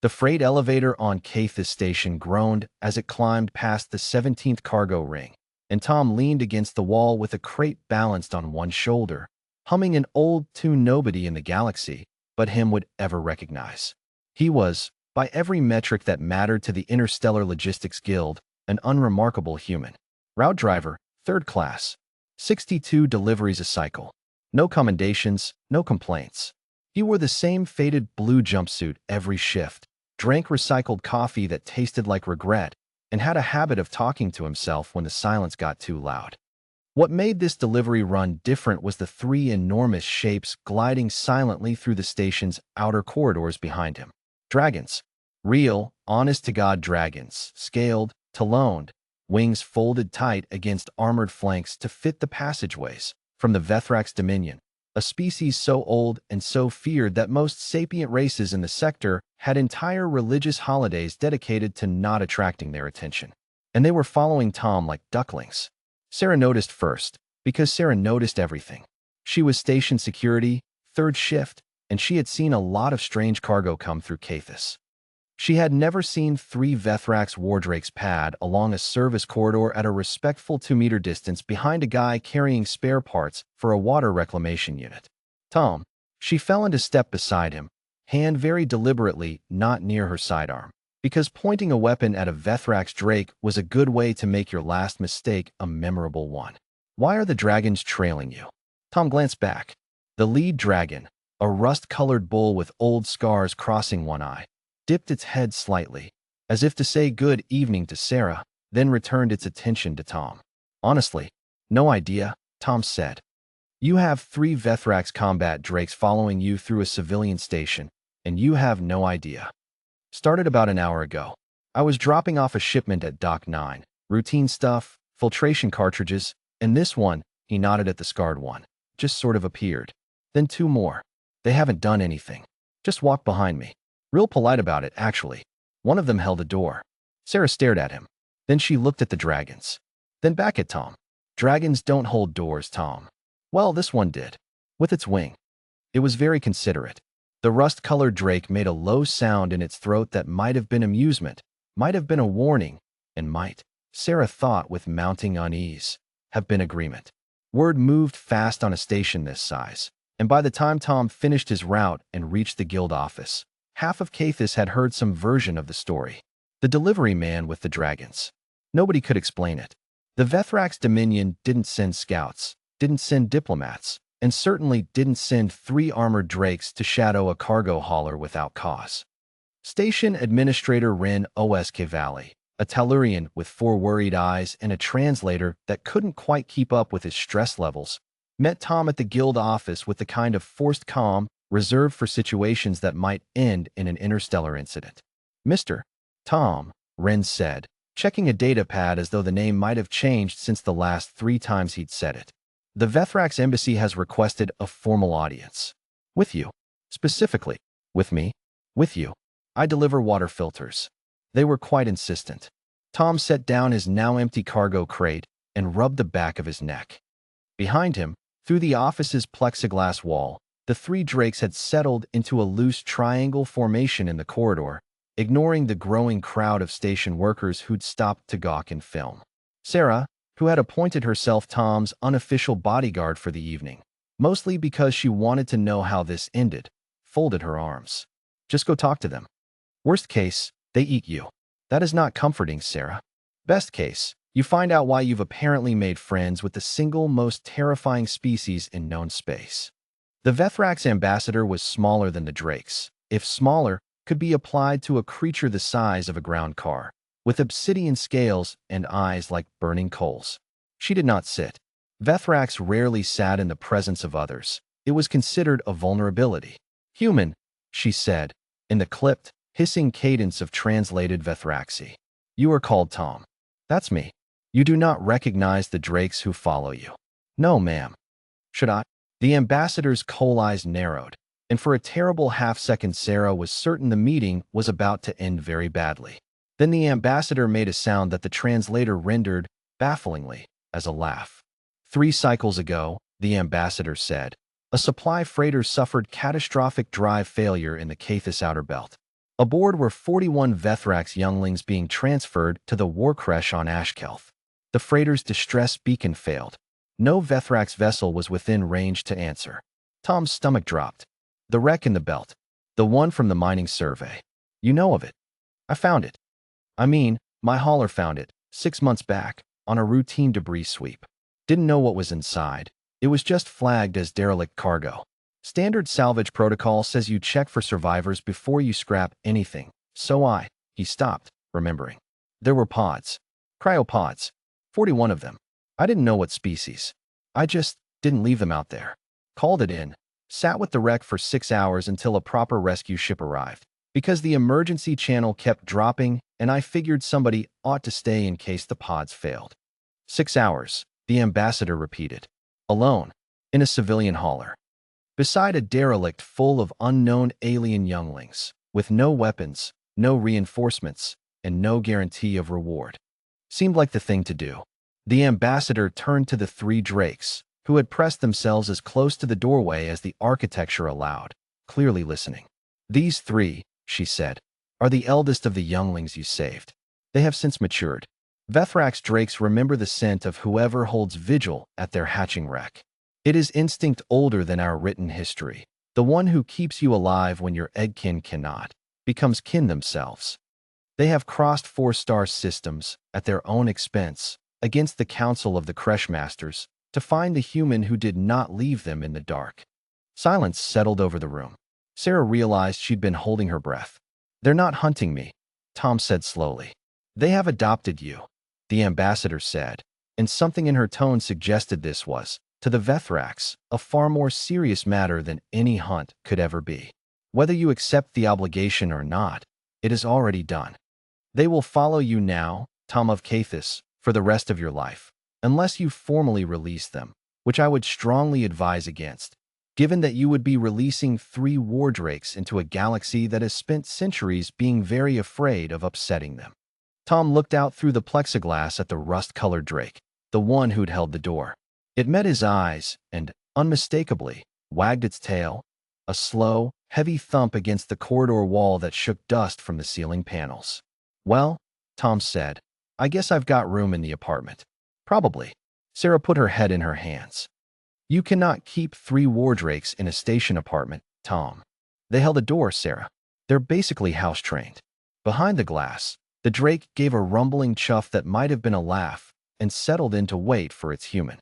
The freight elevator on Cathis Station groaned as it climbed past the 17th cargo ring, and Tom leaned against the wall with a crate balanced on one shoulder, humming an old tune nobody in the galaxy but him would ever recognize. He was, by every metric that mattered to the Interstellar Logistics Guild, an unremarkable human. Route driver, third class, 62 deliveries a cycle. No commendations, no complaints. He wore the same faded blue jumpsuit every shift, drank recycled coffee that tasted like regret, and had a habit of talking to himself when the silence got too loud. What made this delivery run different was the three enormous shapes gliding silently through the station's outer corridors behind him. Dragons. Real, honest-to-God dragons, scaled, taloned, wings folded tight against armored flanks to fit the passageways, from the Vethrax Dominion, a species so old and so feared that most sapient races in the sector had entire religious holidays dedicated to not attracting their attention. And they were following Tom like ducklings. Sarah noticed first, because Sarah noticed everything. She was station security, third shift, and she had seen a lot of strange cargo come through Cathis. She had never seen three Vethrax wardrakes pad along a service corridor at a respectful 2-meter distance behind a guy carrying spare parts for a water reclamation unit. Tom. She fell into step beside him, hand very deliberately not near her sidearm, because pointing a weapon at a Vethrax Drake was a good way to make your last mistake a memorable one. Why are the dragons trailing you? Tom glanced back. The lead dragon, a rust-colored bull with old scars crossing one eye, dipped its head slightly, as if to say good evening to Sarah, then returned its attention to Tom. Honestly, no idea, Tom said. You have three Vethrax combat drakes following you through a civilian station, and you have no idea. Started about an hour ago. I was dropping off a shipment at Dock 9, routine stuff, filtration cartridges, and this one, he nodded at the scarred one, just sort of appeared. Then two more. They haven't done anything. Just walked behind me. Real polite about it, actually. One of them held a door. Sarah stared at him. Then she looked at the dragons. Then back at Tom. Dragons don't hold doors, Tom. Well, this one did. With its wing. It was very considerate. The rust-colored drake made a low sound in its throat that might have been amusement, might have been a warning, and might, Sarah thought with mounting unease, have been agreement. Word moved fast on a station this size, and by the time Tom finished his route and reached the guild office, half of Cathis had heard some version of the story. The delivery man with the dragons. Nobody could explain it. The Vethrax Dominion didn't send scouts, didn't send diplomats, and certainly didn't send three armored drakes to shadow a cargo hauler without cause. Station Administrator Ren Oskvalley, a Tellurian with 4 worried eyes and a translator that couldn't quite keep up with his stress levels, met Tom at the guild office with the kind of forced calm reserved for situations that might end in an interstellar incident. Mr. Tom, Ren said, checking a data pad as though the name might have changed since the last 3 times he'd said it. The Vethrax Embassy has requested a formal audience. With you. Specifically. With me. With you. I deliver water filters. They were quite insistent. Tom set down his now empty cargo crate and rubbed the back of his neck. Behind him, through the office's plexiglass wall, the 3 drakes had settled into a loose triangle formation in the corridor, ignoring the growing crowd of station workers who'd stopped to gawk and film. Sarah, who had appointed herself Tom's unofficial bodyguard for the evening, mostly because she wanted to know how this ended, folded her arms. Just go talk to them. Worst case, they eat you. That is not comforting, Sarah. Best case, you find out why you've apparently made friends with the single most terrifying species in known space. The Vethrax ambassador was smaller than the drakes, if smaller, could be applied to a creature the size of a ground car, with obsidian scales and eyes like burning coals. She did not sit. Vethrax rarely sat in the presence of others. It was considered a vulnerability. Human, she said, in the clipped, hissing cadence of translated Vethraxi. You are called Tom. That's me. You do not recognize the drakes who follow you. No, ma'am. Should I? The ambassador's coal eyes narrowed, and for a terrible half-second Sarah was certain the meeting was about to end very badly. Then the ambassador made a sound that the translator rendered, bafflingly, as a laugh. 3 cycles ago, the ambassador said, a supply freighter suffered catastrophic drive failure in the Cathis outer belt. Aboard were 41 Vethrax younglings being transferred to the war creche on Ashkelth. The freighter's distress beacon failed. No Vethrax vessel was within range to answer. Tom's stomach dropped. The wreck in the belt. The one from the mining survey. You know of it. I found it. I mean, my hauler found it, 6 months back, on a routine debris sweep. Didn't know what was inside. It was just flagged as derelict cargo. Standard salvage protocol says you check for survivors before you scrap anything. He stopped, remembering. There were pods. Cryopods. 41 of them. I didn't know what species. I just didn't leave them out there. Called it in. Sat with the wreck for 6 hours until a proper rescue ship arrived. Because the emergency channel kept dropping, and I figured somebody ought to stay in case the pods failed. 6 hours, the ambassador repeated. Alone, in a civilian hauler. Beside a derelict full of unknown alien younglings, with no weapons, no reinforcements, and no guarantee of reward. Seemed like the thing to do. The ambassador turned to the 3 drakes, who had pressed themselves as close to the doorway as the architecture allowed, clearly listening. These 3, she said, are the eldest of the younglings you saved. They have since matured. Vethrax drakes remember the scent of whoever holds vigil at their hatching wreck. It is instinct older than our written history. The one who keeps you alive when your eggkin cannot, becomes kin themselves. They have crossed 4-star systems, at their own expense, against the counsel of the creche masters, to find the human who did not leave them in the dark. Silence settled over the room. Sarah realized she'd been holding her breath. They're not hunting me, Tom said slowly. They have adopted you, the ambassador said, and something in her tone suggested this was, to the Vethrax, a far more serious matter than any hunt could ever be. Whether you accept the obligation or not, it is already done. They will follow you now, Tom of Cathis, for the rest of your life, unless you formally release them, which I would strongly advise against, given that you would be releasing 3 war drakes into a galaxy that has spent centuries being very afraid of upsetting them. Tom looked out through the plexiglass at the rust-colored drake, the one who'd held the door. It met his eyes and, unmistakably, wagged its tail, a slow, heavy thump against the corridor wall that shook dust from the ceiling panels. Well, Tom said, I guess I've got room in the apartment. Probably. Sarah put her head in her hands. You cannot keep 3 war drakes in a station apartment, Tom. They held a door, Sarah. They're basically house-trained. Behind the glass, the drake gave a rumbling chuff that might have been a laugh and settled in to wait for its human.